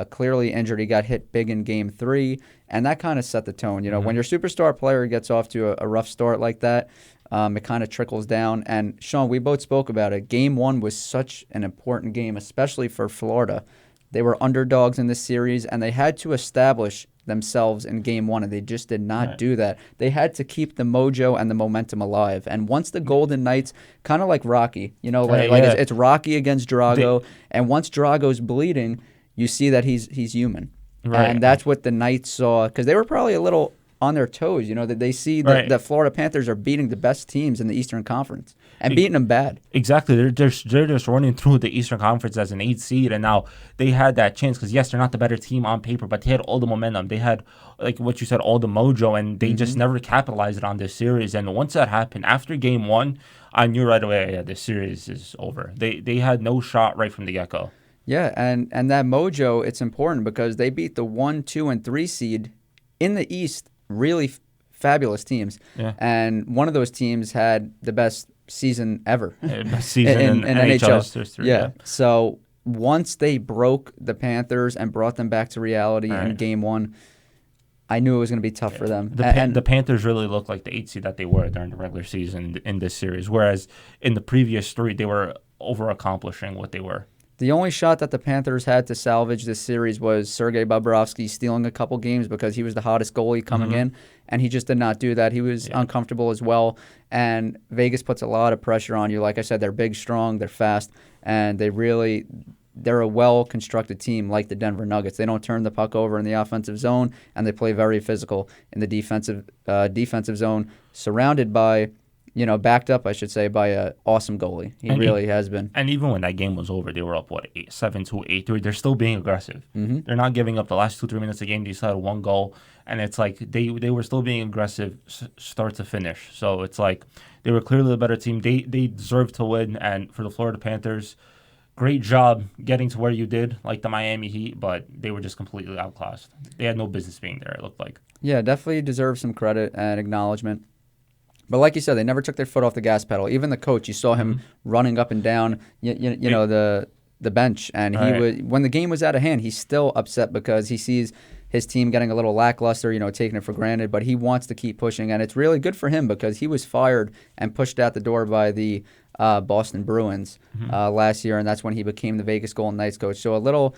Clearly injured. He got hit big in Game 3, and that kind of set the tone. When your superstar player gets off to a rough start like that, It kind of trickles down. And, Sean, we both spoke about it. Game 1 was such an important game, especially for Florida. They were underdogs in this series, and they had to establish themselves in Game 1, and they just did not do that. They had to keep the mojo and the momentum alive. And once the Golden Knights, kind of like Rocky, it's Rocky against Drago, and once Drago's bleeding, you see that he's human. Right. And that's what the Knights saw, because they were probably a little on their toes, that they see that the Florida Panthers are beating the best teams in the Eastern Conference and beating them bad. Exactly. They're just running through the Eastern Conference as an 8 seed, and now they had that chance because, yes, they're not the better team on paper, but they had all the momentum. They had, like what you said, all the mojo, and they just never capitalized on this series. And once that happened, after Game 1, I knew right away, this series is over. They had no shot right from the get-go. Yeah, and that mojo, it's important because they beat the 1, 2, and 3 seed in the East, really fabulous teams. Yeah. And one of those teams had the best season ever. Best season in NHL history. Yeah. So once they broke the Panthers and brought them back to reality in Game 1, I knew it was going to be tough for them. The Panthers really looked like the 8 seed that they were during the regular season in this series, whereas in the previous 3, they were over-accomplishing what they were. The only shot that the Panthers had to salvage this series was Sergei Bobrovsky stealing a couple games because he was the hottest goalie coming in, and he just did not do that. He was uncomfortable as well, and Vegas puts a lot of pressure on you. Like I said, they're big, strong, they're fast, and they're a well-constructed team like the Denver Nuggets. They don't turn the puck over in the offensive zone, and they play very physical in the defensive zone, surrounded by backed up, I should say, by an awesome goalie. He really has been. And even when that game was over, they were up, 7-2, 8-3. They're still being aggressive. They're not giving up the last 2-3 minutes of the game. They still had 1 goal. And it's like they were still being aggressive start to finish. So it's like they were clearly the better team. They deserved to win. And for the Florida Panthers, great job getting to where you did, like the Miami Heat, but they were just completely outclassed. They had no business being there, it looked like. Yeah, definitely deserve some credit and acknowledgement. But like you said, they never took their foot off the gas pedal. Even the coach, you saw him running up and down, the bench, and he was when the game was out of hand, he's still upset because he sees his team getting a little lackluster, taking it for granted. But he wants to keep pushing, and it's really good for him because he was fired and pushed out the door by the Boston Bruins last year, and that's when he became the Vegas Golden Knights coach. So a little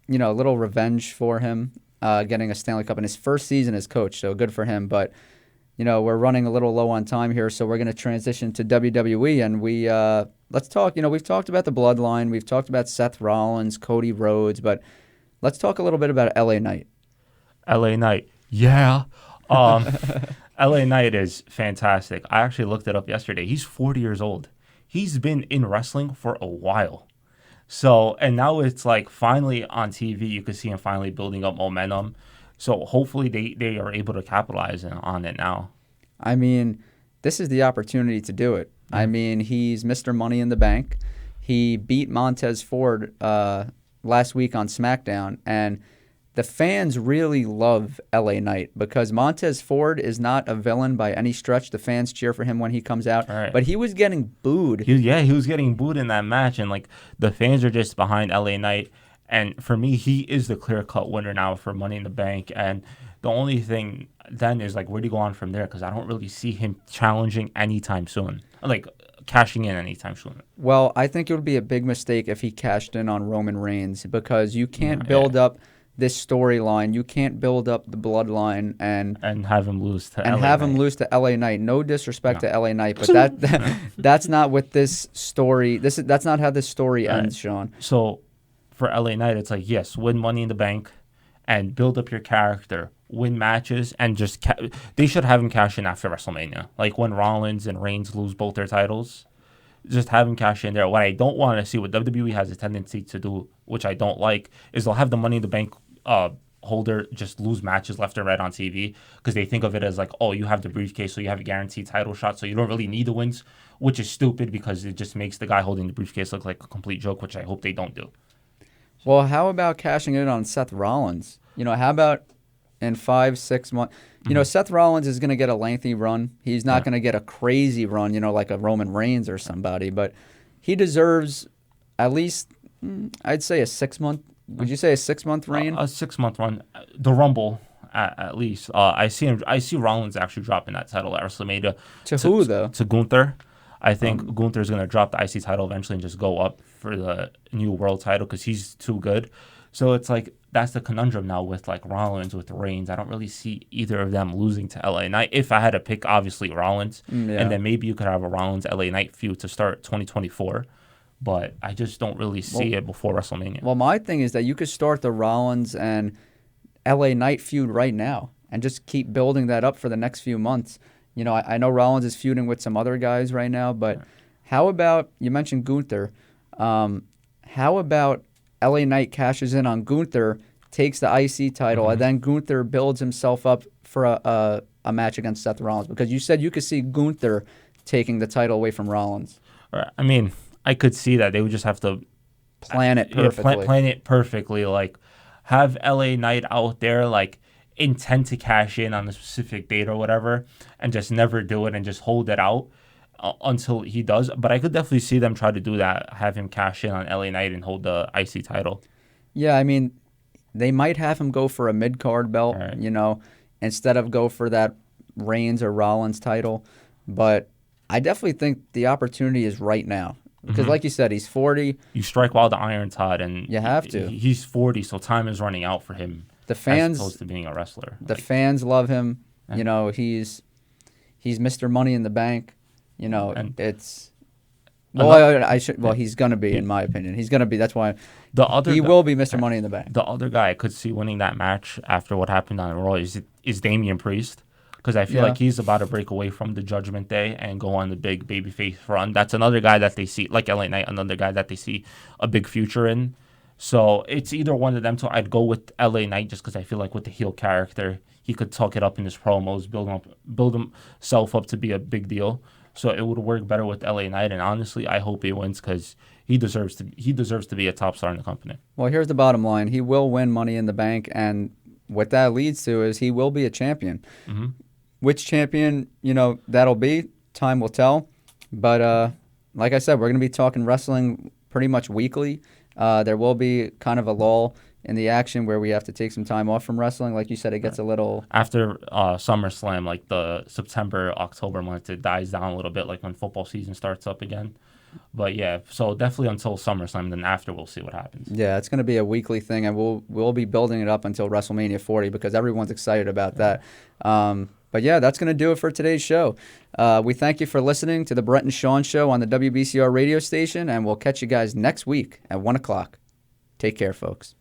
revenge for him, getting a Stanley Cup in his first season as coach. So good for him, but. We're running a little low on time here, so we're going to transition to WWE, and let's talk. We've talked about the Bloodline, we've talked about Seth Rollins, Cody Rhodes, but let's talk a little bit about LA Knight. LA Knight, yeah. LA Knight is fantastic. I actually looked it up yesterday. He's 40 years old. He's been in wrestling for a while. So, and now it's like finally on TV, you can see him finally building up momentum. So hopefully they are able to capitalize on it now. I mean, this is the opportunity to do it. I mean, he's Mr. Money in the Bank. He beat Montez Ford last week on SmackDown, and the fans really love LA Knight because Montez Ford is not a villain by any stretch. The fans cheer for him when he comes out, but he was getting booed. He was getting booed in that match, and like the fans are just behind LA Knight. And for me, he is the clear-cut winner now for Money in the Bank. And the only thing then is, like, where do you go on from there? Because I don't really see him challenging anytime soon, like cashing in anytime soon. Well, I think it would be a big mistake if he cashed in on Roman Reigns because you can't build up this storyline. You can't build up the bloodline and have him lose to LA Knight. No disrespect to LA Knight, but that's not what this story. That's not how this story ends, Sean. So. For LA Knight, it's like, yes, win Money in the Bank and build up your character, win matches, and just they should have him cash in after WrestleMania. Like when Rollins and Reigns lose both their titles, just have him cash in there. What I don't want to see, what WWE has a tendency to do, which I don't like, is they'll have the Money in the Bank holder just lose matches left and right on TV because they think of it as like, oh, you have the briefcase, so you have a guaranteed title shot, so you don't really need the wins, which is stupid because it just makes the guy holding the briefcase look like a complete joke, which I hope they don't do. Well, how about cashing in on Seth Rollins? How about in 5-6 months? Seth Rollins is going to get a lengthy run. He's not going to get a crazy run, like a Roman Reigns or somebody. But he deserves at least, I'd say, a 6 month. Would you say a 6 month reign? A 6 month run. The Rumble, at least. I see Rollins actually dropping that title at WrestleMania. To who though? To Gunther. I think Gunther's going to drop the IC title eventually and just go up for the new world title because he's too good. So it's like that's the conundrum now with like Rollins, with Reigns. I don't really see either of them losing to LA Knight. If I had to pick, obviously Rollins, and then maybe you could have a Rollins LA Knight feud to start 2024. But I just don't really see it before WrestleMania. Well, my thing is that you could start the Rollins and LA Knight feud right now and just keep building that up for the next few months. You know, I know Rollins is feuding with some other guys right now, but how about, you mentioned Gunther, how about LA Knight cashes in on Gunther, takes the IC title, and then Gunther builds himself up for a match against Seth Rollins? Because you said you could see Gunther taking the title away from Rollins. I mean, I could see that. They would just have to plan it perfectly. Plan it perfectly. Like, have LA Knight out there, like, intend to cash in on a specific date or whatever, and just never do it and just hold it out until he does. But I could definitely see them try to do that, have him cash in on LA Knight and hold the IC title. Yeah, I mean, they might have him go for a mid-card belt, you know, instead of go for that Reigns or Rollins title. But I definitely think the opportunity is right now. Because like you said, he's 40. You strike while the iron's hot, and you have to. He's 40, so time is running out for him. The fans, as opposed to being a wrestler. The fans love him. You know, he's Mr. Money in the Bank. You know, it's he's gonna be, in my opinion. He's gonna be. That's why he will be Mr. Money in the Bank. The other guy I could see winning that match after what happened on Raw is Damian Priest. Because I feel like he's about to break away from the Judgment Day and go on the big babyface run. That's another guy that they see, like LA Knight, another guy that they see a big future in. So it's either one of them two. I'd go with LA Knight just because I feel like with the heel character, he could talk it up in his promos, build himself up to be a big deal. So it would work better with LA Knight. And honestly, I hope he wins because he deserves to be a top star in the company. Well, here's the bottom line: he will win Money in the Bank, and what that leads to is he will be a champion. Which champion, you know, that'll be, time will tell. But like I said, we're going to be talking wrestling pretty much weekly. There will be kind of a lull in the action where we have to take some time off from wrestling. Like you said, it gets a little... After SummerSlam, like the September, October month, it dies down a little bit, like when football season starts up again. But yeah, so definitely until SummerSlam, then after we'll see what happens. Yeah, it's going to be a weekly thing, and we'll be building it up until WrestleMania 40 because everyone's excited about that. But yeah, that's going to do it for today's show. We thank you for listening to the Bret Sean Show on the WBCR radio station, and we'll catch you guys next week at 1 o'clock. Take care, folks.